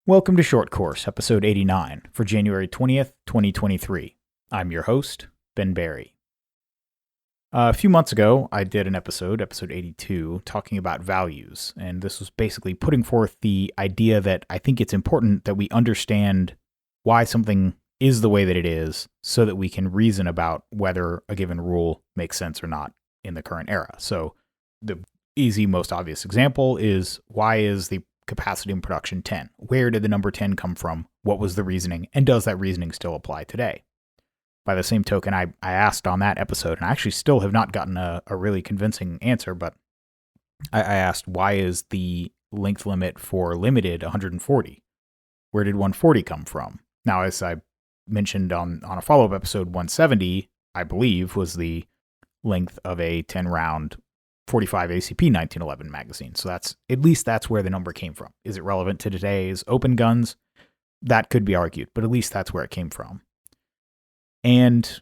Welcome to Short Course, episode 89, for January 20th, 2023. I'm your host, Ben Barry. A few months ago, I did an episode 82, talking about values, and this was basically putting forth the idea that I think it's important that we understand why something is the way that it is so that we can reason about whether a given rule makes sense or not in the current era. So the easy, most obvious example is, why is the capacity in production 10? Where did the number 10 come from? What was the reasoning? And does that reasoning still apply today? By the same token, I asked on that episode, and I actually still have not gotten a really convincing answer, but I asked, why is the length limit for limited 140? Where did 140 come from? Now, as I mentioned on a follow-up episode, 170, I believe, was the length of a 10-round 45 ACP 1911 magazine. So that's where the number came from. Is it relevant to today's open guns? That could be argued, but at least that's where it came from. And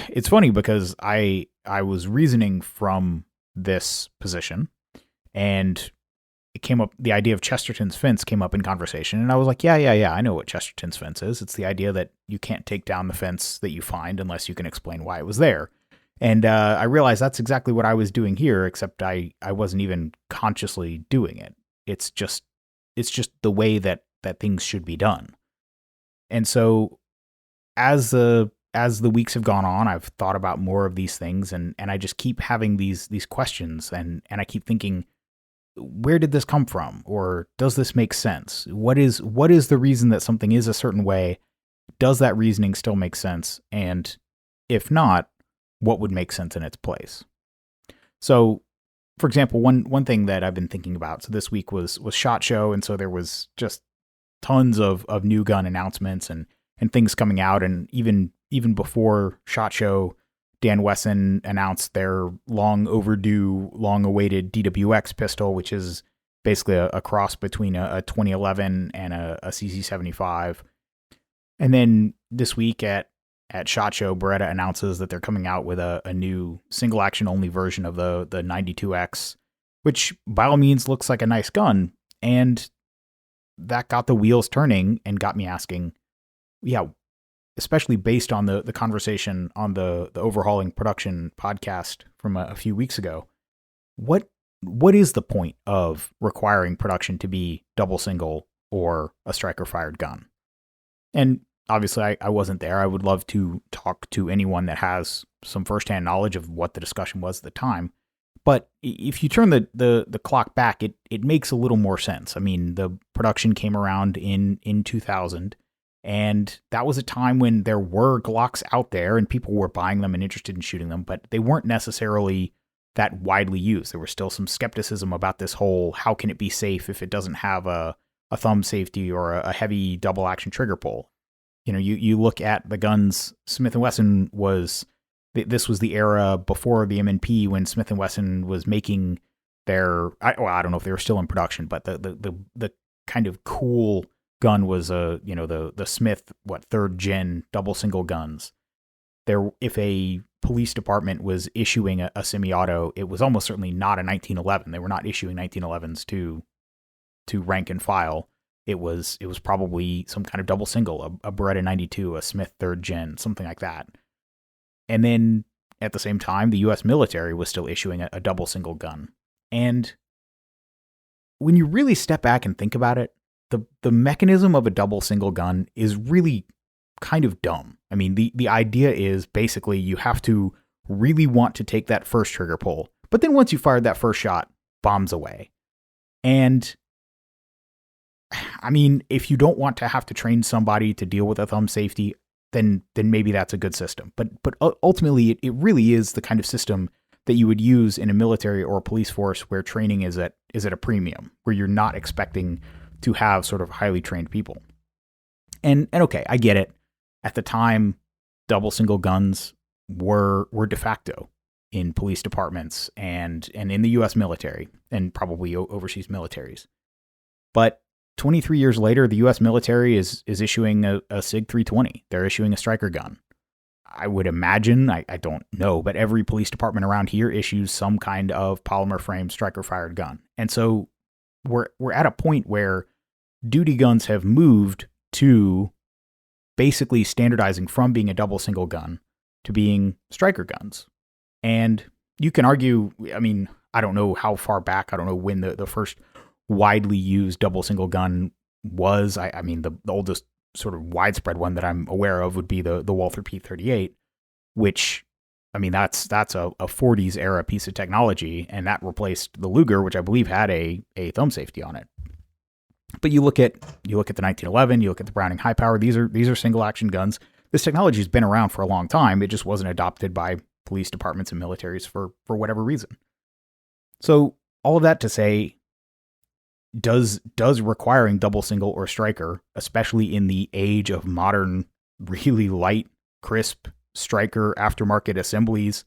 it's funny because I was reasoning from this position, and it came up, the idea of Chesterton's fence came up in conversation, and I was like, yeah, I know what Chesterton's fence is. It's the idea that you can't take down the fence that you find unless you can explain why it was there. And I realized that's exactly what I was doing here, except I wasn't even consciously doing it. It's just the way that things should be done. And so as the weeks have gone on, I've thought about more of these things, and I just keep having these questions, and I keep thinking, where did this come from? Or does this make sense? What is the reason that something is a certain way? Does that reasoning still make sense? And if not, what would make sense in its place? So, for example, one thing that I've been thinking about, so this week was SHOT Show, and so there was just tons of new gun announcements and things coming out, and even before SHOT Show, Dan Wesson announced their long overdue, long awaited DWX pistol, which is basically a cross between a 2011 and a CC75. And then this week at SHOT Show, Beretta announces that they're coming out with a new single action only version of the 92X, which by all means looks like a nice gun. And that got the wheels turning and got me asking, yeah, especially based on the conversation on the Overhauling Production podcast from a few weeks ago, what is the point of requiring production to be double single or a striker fired gun? And obviously, I wasn't there. I would love to talk to anyone that has some firsthand knowledge of what the discussion was at the time. But if you turn the clock back, it makes a little more sense. I mean, the production came around in 2000, and that was a time when there were Glocks out there, and people were buying them and interested in shooting them, but they weren't necessarily that widely used. There was still some skepticism about this whole, how can it be safe if it doesn't have a thumb safety or a heavy double action trigger pull? You know, you look at the guns. Smith & Wesson this was the era before the M&P when Smith & Wesson was making their, I don't know if they were still in production, but the kind of cool gun was the Smith, third gen double single guns. If a police department was issuing a semi-auto, it was almost certainly not a 1911. They were not issuing 1911s to rank and file. It was probably some kind of double single, a Beretta 92, a Smith third gen, something like that. And then at the same time, the U.S. military was still issuing a double single gun. And when you really step back and think about it, the mechanism of a double single gun is really kind of dumb. I mean, the idea is basically you have to really want to take that first trigger pull, but then once you fired that first shot, bombs away. And I mean, if you don't want to have to train somebody to deal with a thumb safety, then maybe that's a good system. But ultimately, it really is the kind of system that you would use in a military or a police force where training is at a premium, where you're not expecting to have sort of highly trained people. And okay, I get it. At the time, double single guns were de facto in police departments and in the U.S. military and probably overseas militaries. But 23 years later, the U.S. military is issuing a SIG 320. They're issuing a striker gun. I would imagine, I don't know, but every police department around here issues some kind of polymer frame striker fired gun. And so we're at a point where duty guns have moved to basically standardizing from being a double single gun to being striker guns. And you can argue, I mean, I don't know how far back, I don't know when the first widely used double single gun was. I mean, the oldest sort of widespread one that I'm aware of would be the Walther P38, which, I mean, that's a 40s era piece of technology, and that replaced the Luger, which I believe had a thumb safety on it. But you look at the 1911, you look at the Browning High Power. These are single action guns. This technology has been around for a long time. It just wasn't adopted by police departments and militaries for whatever reason. So all of that to say, does requiring double single or striker, especially in the age of modern, really light, crisp striker aftermarket assemblies,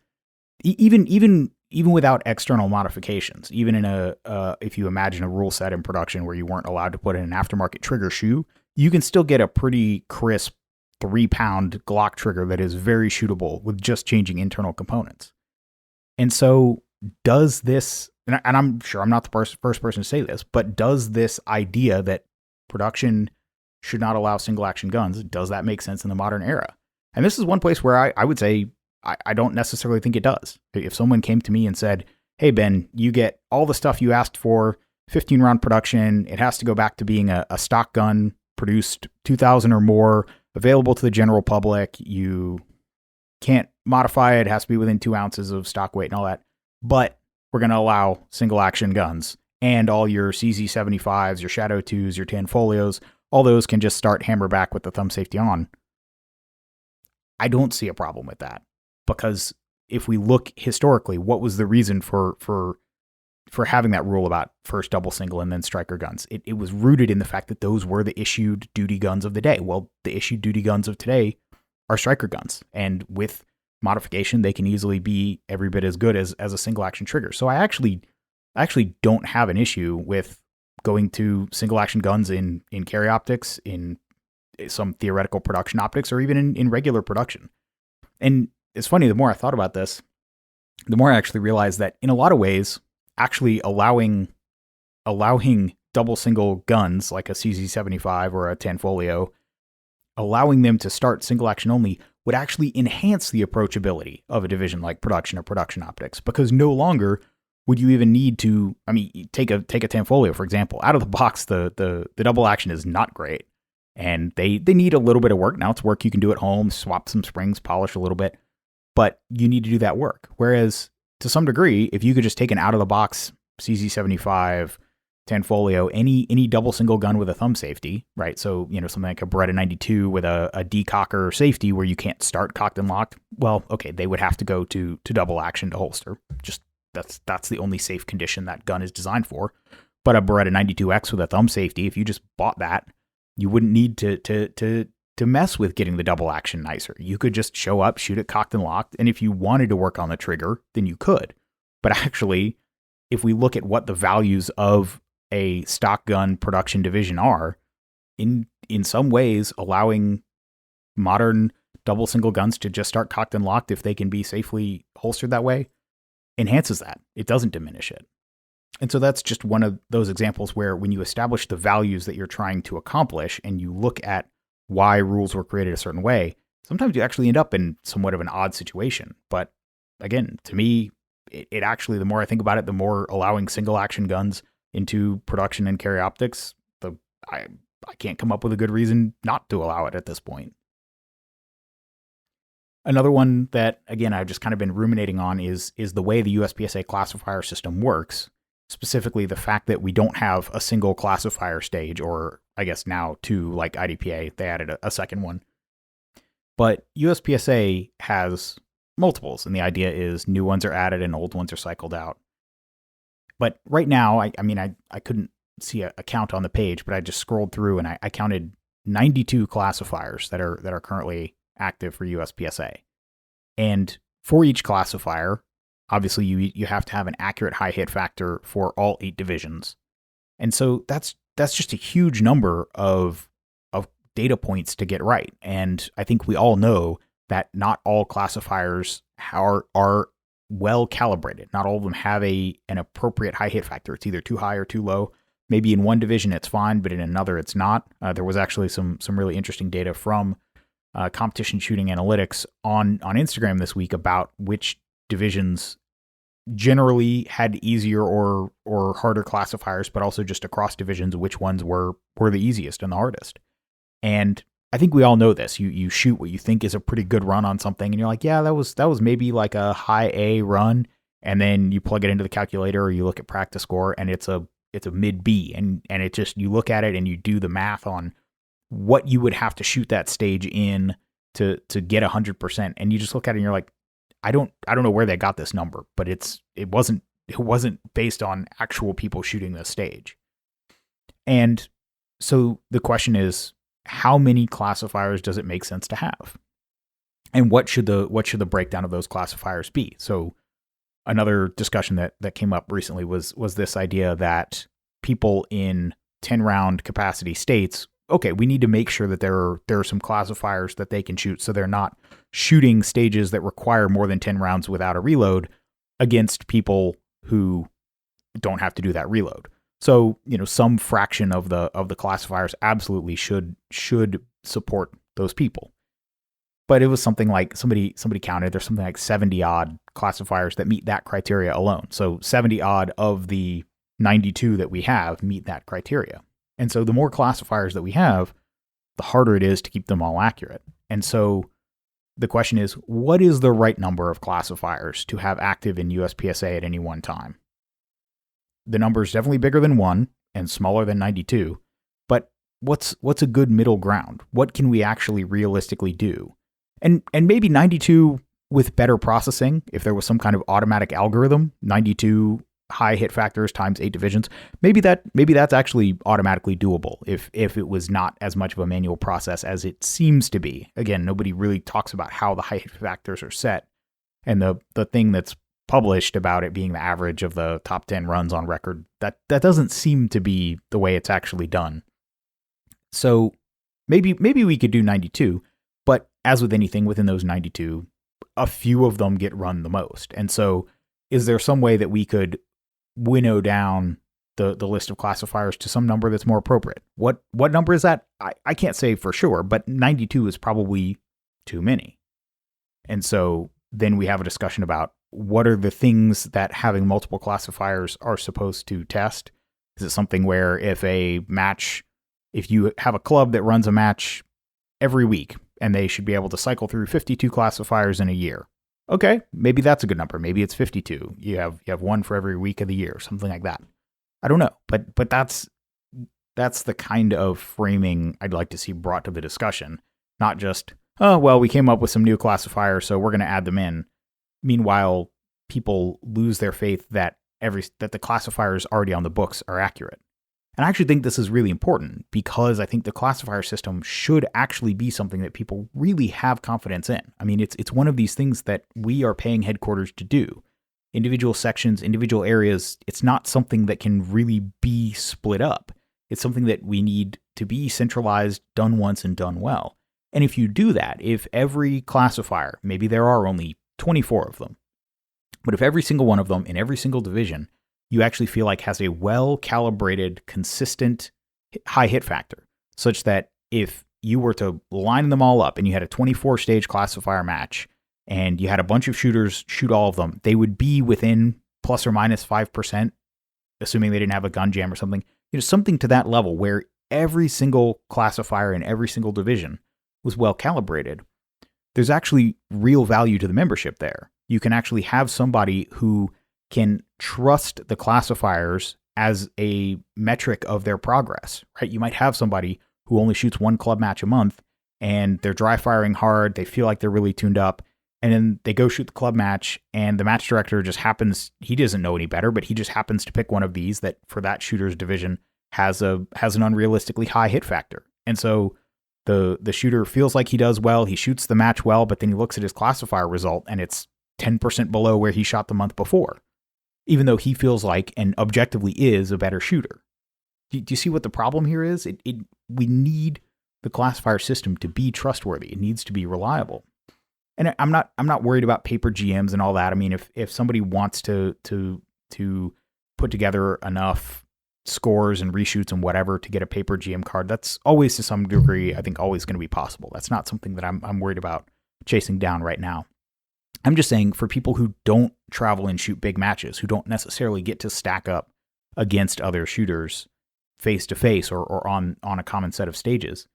even without external modifications, even in if you imagine a rule set in production where you weren't allowed to put in an aftermarket trigger shoe, you can still get a pretty crisp 3-pound Glock trigger that is very shootable with just changing internal components. And so does this, and I'm sure I'm not the first person to say this, but does this idea that production should not allow single action guns, does that make sense in the modern era? And this is one place where I would say I don't necessarily think it does. If someone came to me and said, hey, Ben, you get all the stuff you asked for, 15-round production, it has to go back to being a stock gun produced 2,000 or more, available to the general public, you can't modify it, it has to be within 2 ounces of stock weight and all that, but we're going to allow single action guns, and all your CZ75s, your Shadow 2s, your Tanfolios, all those can just start hammer back with the thumb safety on. I don't see a problem with that, because if we look historically, what was the reason for having that rule about first double single and then striker guns? It was rooted in the fact that those were the issued duty guns of the day. Well, the issued duty guns of today are striker guns, and with modification, they can easily be every bit as good as a single action trigger. So I actually don't have an issue with going to single action guns in carry optics, in some theoretical production optics, or even in regular production. And it's funny, the more I thought about this, the more I actually realized that in a lot of ways, actually allowing double single guns like a CZ75 or a Tanfolio, allowing them to start single action only would actually enhance the approachability of a division like production or production optics, because no longer would you even need to, I mean, take a Tanfolio, for example. Out of the box, the double action is not great, and they need a little bit of work. Now it's work you can do at home, swap some springs, polish a little bit, but you need to do that work. Whereas to some degree, if you could just take an out of the box CZ75, Tanfolio, any double single gun with a thumb safety, right? So, something like a Beretta 92 with a decocker safety where you can't start cocked and locked. Well, okay, they would have to go to double action to holster. Just that's the only safe condition that gun is designed for. But a Beretta 92X with a thumb safety, if you just bought that, you wouldn't need to mess with getting the double action nicer. You could just show up, shoot it cocked and locked, and if you wanted to work on the trigger, then you could. But actually, if we look at what the values of a stock gun production division are, in some ways, allowing modern double single guns to just start cocked and locked if they can be safely holstered that way enhances that. It doesn't diminish it. And so that's just one of those examples where when you establish the values that you're trying to accomplish and you look at why rules were created a certain way, sometimes you actually end up in somewhat of an odd situation. But again, to me, it actually, the more I think about it, the more allowing single action guns into production and carry optics, I can't come up with a good reason not to allow it at this point. Another one that, again, I've just kind of been ruminating on is the way the USPSA classifier system works, specifically the fact that we don't have a single classifier stage, or I guess now two, like IDPA, they added a second one. But USPSA has multiples, and the idea is new ones are added and old ones are cycled out. But right now, I couldn't see a count on the page, but I just scrolled through and I counted 92 classifiers that are currently active for USPSA. And for each classifier, obviously you have to have an accurate high hit factor for all 8 divisions. And so that's just a huge number of data points to get right. And I think we all know that not all classifiers are well calibrated. Not all of them have an appropriate high hit factor. It's either too high or too low. Maybe in one division it's fine, but in another it's not. There was actually some really interesting data from competition shooting analytics on Instagram this week about which divisions generally had easier or harder classifiers, but also just across divisions, which ones were the easiest and the hardest. And I think we all know this. You shoot what you think is a pretty good run on something, and you're like, yeah, that was maybe like a high A run, and then you plug it into the calculator or you look at practice score, and it's a mid B, and it just, you look at it and you do the math on what you would have to shoot that stage in to get 100%, and you just look at it and you're like, I don't know where they got this number, but it wasn't based on actual people shooting this stage. And so the question is, how many classifiers does it make sense to have? And what should the breakdown of those classifiers be? So another discussion that came up recently was this idea that people in 10-round capacity states, okay, we need to make sure that there are some classifiers that they can shoot, so they're not shooting stages that require more than 10 rounds without a reload against people who don't have to do that reload. So, some fraction of the classifiers absolutely should support those people. But it was something like, somebody counted, there's something like 70 odd classifiers that meet that criteria alone. So 70 odd of the 92 that we have meet that criteria. And so the more classifiers that we have, the harder it is to keep them all accurate. And so the question is, what is the right number of classifiers to have active in USPSA at any one time? The number is definitely bigger than 1 and smaller than 92, but what's a good middle ground? What can we actually realistically do? And maybe 92 with better processing, if there was some kind of automatic algorithm, 92 high hit factors times 8 divisions, maybe that's actually automatically doable if it was not as much of a manual process as it seems to be. Again, nobody really talks about how the high hit factors are set, and the thing that's published about it being the average of the top 10 runs on record, that doesn't seem to be the way it's actually done. So maybe we could do 92, but as with anything within those 92, a few of them get run the most. And so is there some way that we could winnow down the list of classifiers to some number that's more appropriate? What number is that? I can't say for sure, but 92 is probably too many. And so then we have a discussion about what are the things that having multiple classifiers are supposed to test. Is it something where if you have a club that runs a match every week and they should be able to cycle through 52 classifiers in a year? Okay, maybe that's a good number. Maybe it's 52. You have one for every week of the year, something like that. I don't know, but that's the kind of framing I'd like to see brought to the discussion, not just, oh, well, we came up with some new classifiers, so we're going to add them in. Meanwhile, people lose their faith that the classifiers already on the books are accurate. And I actually think this is really important because I think the classifier system should actually be something that people really have confidence in. I mean, it's one of these things that we are paying headquarters to do. Individual sections, individual areas, it's not something that can really be split up. It's something that we need to be centralized, done once and done well. And if you do that, if every classifier, maybe there are only 24 of them, but if every single one of them in every single division you actually feel like has a well-calibrated, consistent high hit factor, such that if you were to line them all up and you had a 24-stage classifier match and you had a bunch of shooters shoot all of them, they would be within plus or minus 5%, assuming they didn't have a gun jam or something, something to that level where every single classifier in every single division was well-calibrated. There's actually real value to the membership there. You can actually have somebody who can trust the classifiers as a metric of their progress, right? You might have somebody who only shoots one club match a month and they're dry firing hard. They feel like they're really tuned up. And then they go shoot the club match and the match director he doesn't know any better, but he just happens to pick one of these that for that shooter's division has an unrealistically high hit factor. And so the shooter feels like he does well. He shoots the match well, but then he looks at his classifier result and it's 10% below where he shot the month before, even though he feels like and objectively is a better shooter. Do you see what the problem here is? We need the classifier system to be trustworthy. It needs to be reliable. And I'm not worried about paper GMs and all that. I mean, if somebody wants to put together enough scores and reshoots and whatever to get a paper GM card. That's always, to some degree, I think always going to be possible. That's not something that I'm worried about chasing down right now. I'm just saying, for people who don't travel and shoot big matches, who don't necessarily get to stack up against other shooters face to face or on a common set of stages,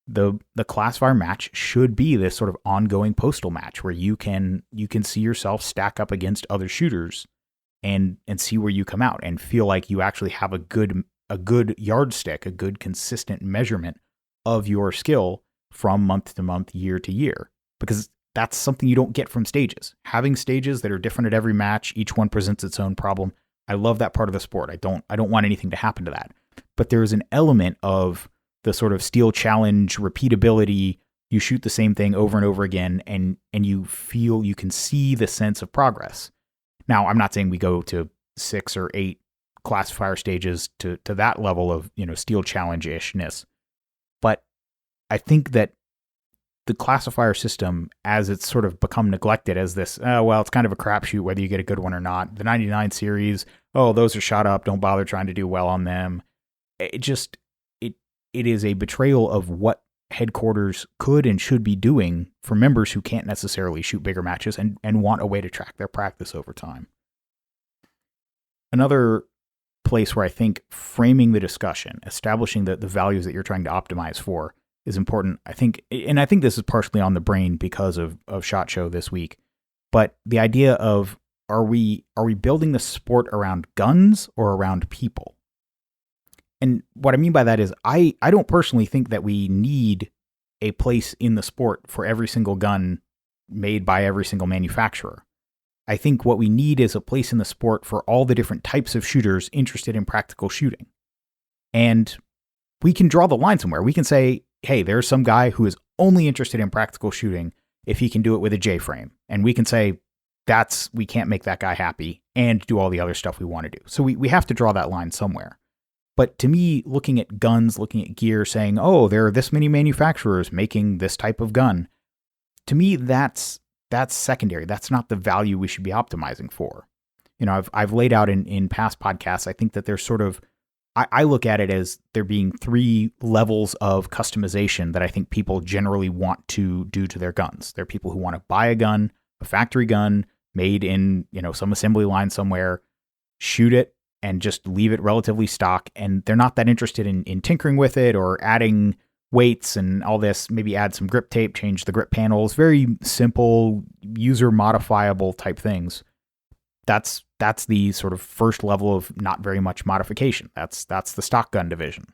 the classifier match should be this sort of ongoing postal match where you can see yourself stack up against other shooters and see where you come out and feel like you actually have a good yardstick, a good consistent measurement of your skill from month to month, year to year, because that's something you don't get from stages. Having stages that are different at every match, each one presents its own problem. I love that part of the sport. I don't want anything to happen to that. But there is an element of the sort of steel challenge repeatability. You shoot the same thing over and over again, and you feel, you can see the sense of progress. Now, I'm not saying we go to 6 or 8 classifier stages to that level of, steel challenge-ishness, but I think that the classifier system, as it's sort of become neglected as this, it's kind of a crapshoot whether you get a good one or not. The 99 series, those are shot up, don't bother trying to do well on them. It is a betrayal of what headquarters could and should be doing for members who can't necessarily shoot bigger matches and want a way to track their practice over time. Another place where I think framing the discussion, establishing the values that you're trying to optimize for is important. I think this is partially on the brain because of SHOT Show this week, but the idea of, are we building the sport around guns or around people? And what I mean by that is I don't personally think that we need a place in the sport for every single gun made by every single manufacturer. I think what we need is a place in the sport for all the different types of shooters interested in practical shooting. And we can draw the line somewhere. We can say, hey, there's some guy who is only interested in practical shooting if he can do it with a J-frame. And we can say, we can't make that guy happy and do all the other stuff we want to do. So we have to draw that line somewhere. But to me, looking at guns, looking at gear, saying, there are this many manufacturers making this type of gun, to me, that's secondary. That's not the value we should be optimizing for. I've laid out in past podcasts, I think that there's sort of, I look at it as there being 3 levels of customization that I think people generally want to do to their guns. There are people who want to buy a gun, a factory gun made in, some assembly line somewhere, shoot it, and just leave it relatively stock, and they're not that interested in tinkering with it or adding weights and all this, maybe add some grip tape, change the grip panels, very simple, user modifiable type things. That's the sort of first level of not very much modification. That's the stock gun division.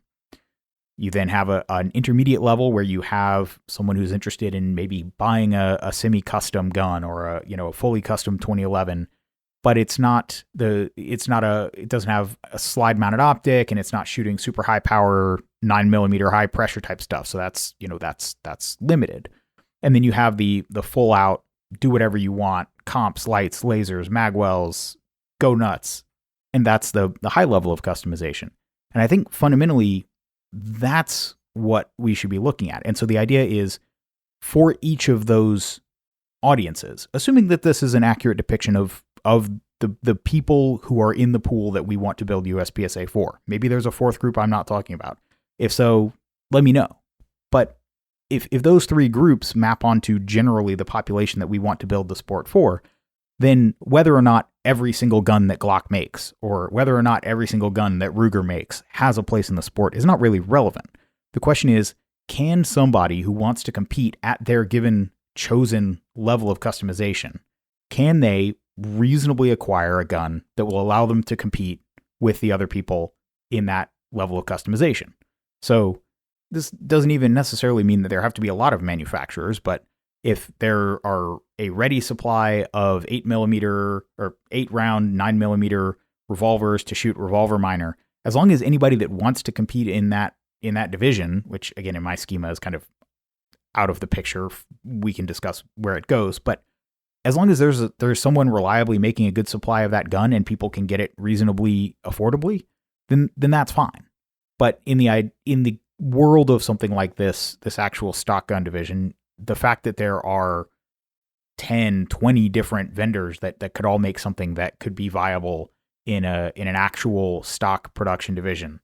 You then have an intermediate level where you have someone who's interested in maybe buying a semi-custom gun or a fully custom 2011, but it doesn't have a slide mounted optic, and it's not shooting super high power 9mm high pressure type stuff. So that's limited. And then you have the full out, do whatever you want, comps, lights, lasers, magwells, go nuts. And that's the high level of customization. And I think fundamentally that's what we should be looking at. And so the idea is, for each of those audiences, assuming that this is an accurate depiction of the people who are in the pool that we want to build USPSA for. Maybe there's a fourth group I'm not talking about. If so, let me know. But if those 3 groups map onto generally the population that we want to build the sport for, then whether or not every single gun that Glock makes, or whether or not every single gun that Ruger makes has a place in the sport is not really relevant. The question is, can somebody who wants to compete at their given chosen level of customization, can they reasonably acquire a gun that will allow them to compete with the other people in that level of customization? So this doesn't even necessarily mean that there have to be a lot of manufacturers, but if there are a ready supply of 8mm or 8 round 9mm revolvers to shoot revolver minor, as long as anybody that wants to compete in that division, which again in my schema is kind of out of the picture, we can discuss where it goes, but as long as there's someone reliably making a good supply of that gun and people can get it reasonably affordably, then that's fine. But in the world of something like this actual stock gun division, the fact that there are 10, 20 different vendors that could all make something that could be viable in an actual stock production division,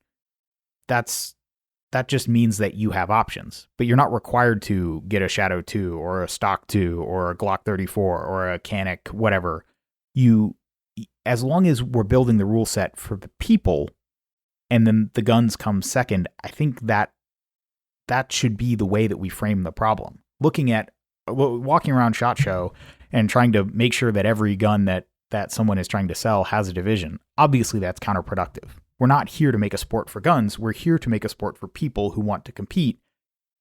that just means that you have options, but you're not required to get a Shadow 2 or a Stock 2 or a Glock 34 or a Canic, whatever. As long as we're building the rule set for the people and then the guns come second, I think that should be the way that we frame the problem. Walking around SHOT Show and trying to make sure that every gun that someone is trying to sell has a division, obviously that's counterproductive. We're not here to make a sport for guns. We're here to make a sport for people who want to compete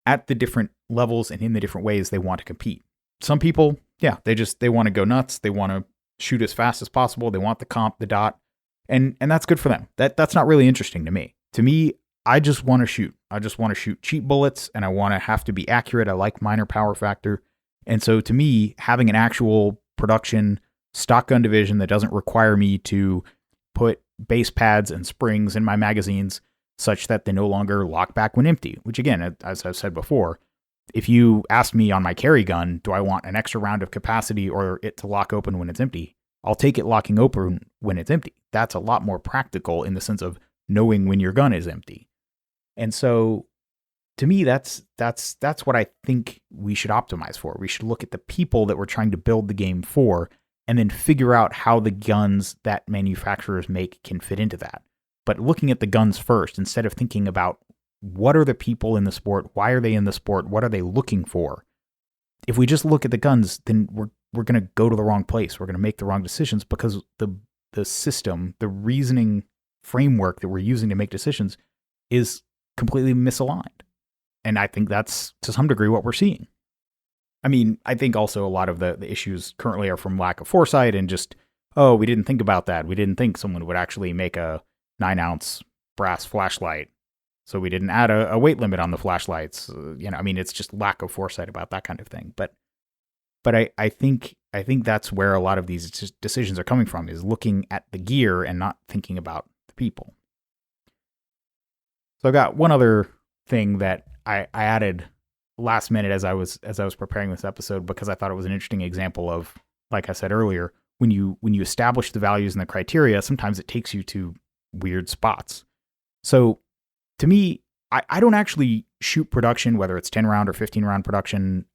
at the different levels and in the different ways they want to compete. Some people, yeah, they want to go nuts. They want to shoot as fast as possible. They want the comp, the dot, and that's good for them. That's not really interesting to me. To me, I just want to shoot. I just want to shoot cheap bullets, and I want to have to be accurate. I like minor power factor. And so to me, having an actual production stock gun division that doesn't require me to put base pads and springs in my magazines such that they no longer lock back when empty, which again, as I've said before, if you ask me on my carry gun, do I want an extra round of capacity or it to lock open when it's empty? I'll take it locking open when it's empty. That's a lot more practical in the sense of knowing when your gun is empty. And so to me, that's what I think we should optimize for. We should look at the people that we're trying to build the game for and then figure out how the guns that manufacturers make can fit into that. But looking at the guns first, instead of thinking about what are the people in the sport, why are they in the sport, what are they looking for? If we just look at the guns, then we're going to go to the wrong place. We're going to make the wrong decisions because the system, the reasoning framework that we're using to make decisions is completely misaligned. And I think that's to some degree what we're seeing. I mean, I think also a lot of the issues currently are from lack of foresight and just, oh, we didn't think about that. We didn't think someone would actually make a 9-ounce brass flashlight. So we didn't add a weight limit on the flashlights. I mean, it's just lack of foresight about that kind of thing. But I think that's where a lot of these decisions are coming from, is looking at the gear and not thinking about the people. So I got one other thing that I added last minute as I was preparing this episode, because I thought it was an interesting example of, like I said earlier, when you establish the values and the criteria, sometimes it takes you to weird spots. So to me, I don't actually shoot production, whether it's 10 round or 15 round production.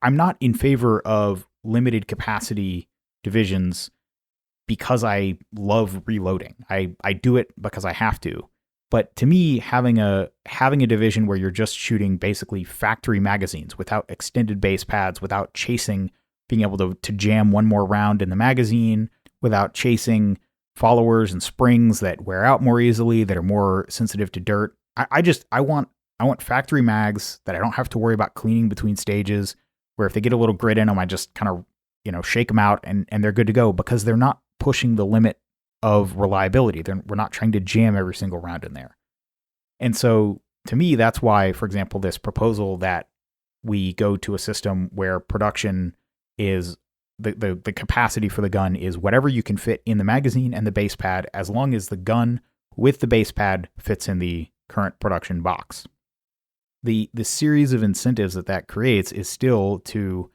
I'm not in favor of limited capacity divisions because I love reloading. I do it because I have to. But to me, having a division where you're just shooting basically factory magazines without extended base pads, without chasing, being able to jam one more round in the magazine, without chasing followers and springs that wear out more easily, that are more sensitive to dirt. I want factory mags that I don't have to worry about cleaning between stages, where if they get a little grit in them, I just kind of shake them out and they're good to go, because they're not pushing the limit of reliability. We're not trying to jam every single round in there. And so to me, that's why, for example, this proposal that we go to a system where production is the capacity for the gun is whatever you can fit in the magazine and the base pad, as long as the gun with the base pad fits in the current production box. The series of incentives that creates is still to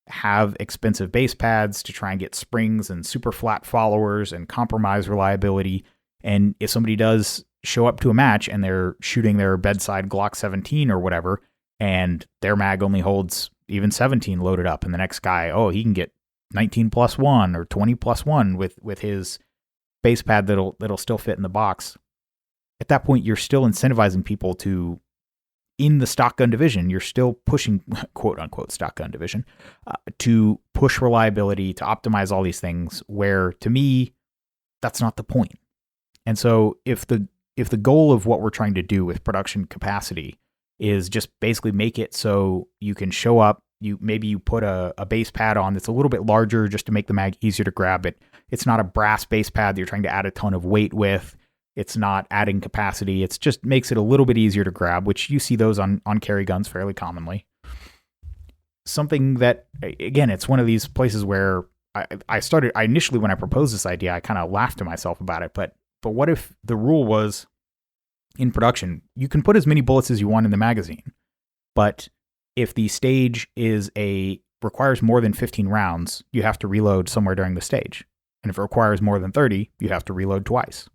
have expensive base pads, to try and get springs and super flat followers and compromise reliability. And if somebody does show up to a match and they're shooting their bedside Glock 17 or whatever, and their mag only holds even 17 loaded up, and the next guy, he can get 19+1 or 20+1 with his base pad that'll still fit in the box. At that point, you're still incentivizing people to, in the stock gun division, you're still pushing, quote unquote, stock gun division, to push reliability, to optimize all these things, where to me, that's not the point. And so if the goal of what we're trying to do with production capacity is just basically make it so you can show up, maybe you put a base pad on that's a little bit larger just to make the mag easier to grab. It's not a brass base pad that you're trying to add a ton of weight with. It's not adding capacity. It's just makes it a little bit easier to grab, which you see those on carry guns fairly commonly. Something that, again, it's one of these places where I initially, when I proposed this idea, I kind of laughed to myself about it. But what if the rule was, in production, you can put as many bullets as you want in the magazine, but if the stage requires more than 15 rounds, you have to reload somewhere during the stage. And if it requires more than 30, you have to reload twice.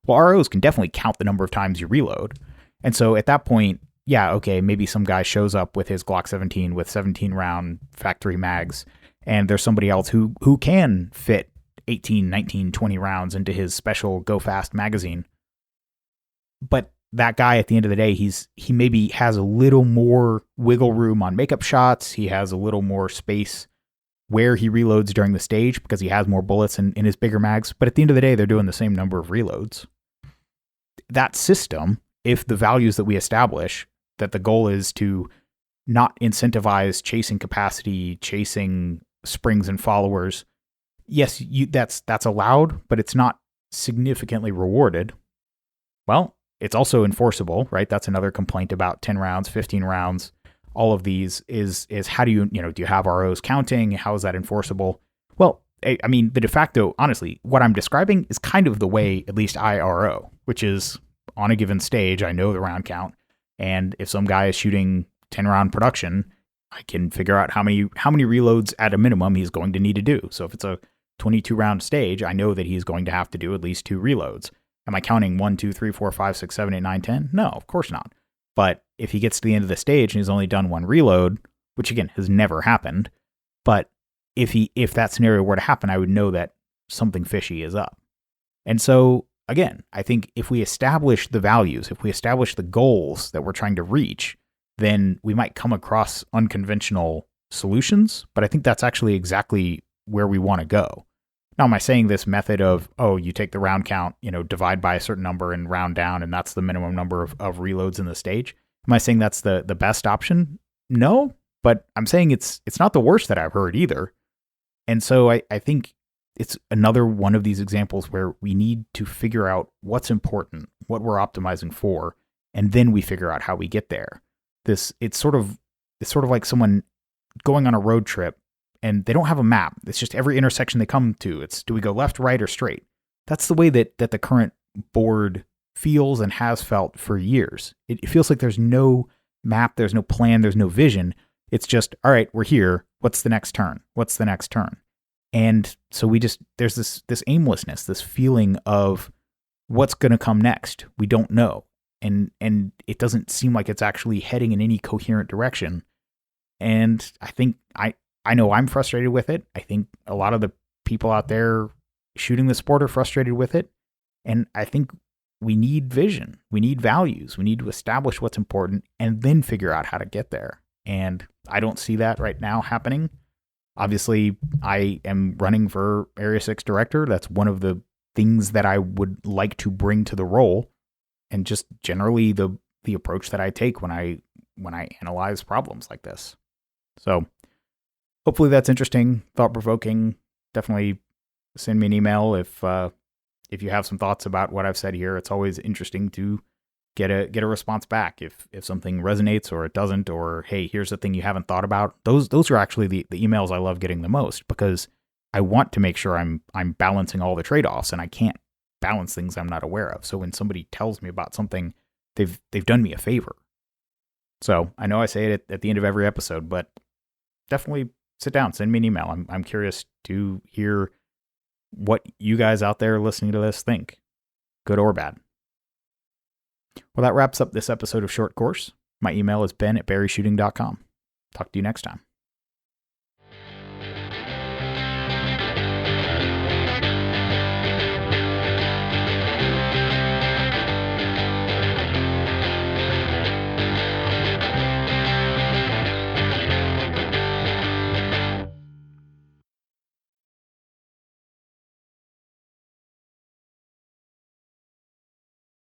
Well, ROs can definitely count the number of times you reload. And so at that point, yeah, okay, maybe some guy shows up with his Glock 17 with 17 round factory mags, and there's somebody else who can fit 18, 19, 20 rounds into his special go fast magazine. But that guy at the end of the day, he maybe has a little more wiggle room on makeup shots. He has a little more space where he reloads during the stage because he has more bullets in his bigger mags. But at the end of the day, they're doing the same number of reloads. That system, if the values that we establish, that the goal is to not incentivize chasing capacity, chasing springs and followers, yes, that's allowed, but it's not significantly rewarded. Well, it's also enforceable, right? That's another complaint about 10 rounds, 15 rounds. All of these is how do do you have ROs counting? How is that enforceable? Well, I mean, the de facto, honestly, what I'm describing is kind of the way at least I RO, which is on a given stage, I know the round count. And if some guy is shooting 10 round production, I can figure out how many reloads at a minimum he's going to need to do. So if it's a 22 round stage, I know that he's going to have to do at least 2 reloads. Am I counting 1, 2, 3, 4, 5, 6, 7, 8, 9, 10? No, of course not. But if he gets to the end of the stage and he's only done 1 reload, which again has never happened, but if that scenario were to happen, I would know that something fishy is up. And so again, I think if we establish the values, if we establish the goals that we're trying to reach, then we might come across unconventional solutions. But I think that's actually exactly where we want to go. Now, am I saying this method of, you take the round count, divide by a certain number and round down, and that's the minimum number of reloads in the stage? Am I saying that's the best option? No, but I'm saying it's not the worst that I've heard either. And so I think it's another one of these examples where we need to figure out what's important, what we're optimizing for, and then we figure out how we get there. It's sort of like someone going on a road trip and they don't have a map. It's just every intersection they come to. It's, do we go left, right, or straight? That's the way that the current board feels and has felt for years. It feels like there's no map, there's no plan, there's no vision. It's just, all right, we're here. What's the next turn? What's the next turn? And so there's this aimlessness, this feeling of what's going to come next. We don't know. And it doesn't seem like it's actually heading in any coherent direction. And I think I know I'm frustrated with it. I think a lot of the people out there shooting the sport are frustrated with it. And I think we need vision. We need values. We need to establish what's important and then figure out how to get there. And I don't see that right now happening. Obviously, I am running for Area 6 director. That's one of the things that I would like to bring to the role, and just generally the approach that I take when I analyze problems like this. So hopefully that's interesting, thought-provoking. Definitely send me an email if you have some thoughts about what I've said here. It's always interesting to get a response back if something resonates or it doesn't, or hey, here's the thing you haven't thought about. Those are actually the emails I love getting the most, because I want to make sure I'm balancing all the trade-offs, and I can't balance things I'm not aware of. So when somebody tells me about something, they've done me a favor. So I know I say it at the end of every episode, but definitely sit down, send me an email. I'm curious to hear what you guys out there listening to this think, good or bad. Well, that wraps up this episode of Short Course. My email is ben@berryshooting.com. Talk to you next time.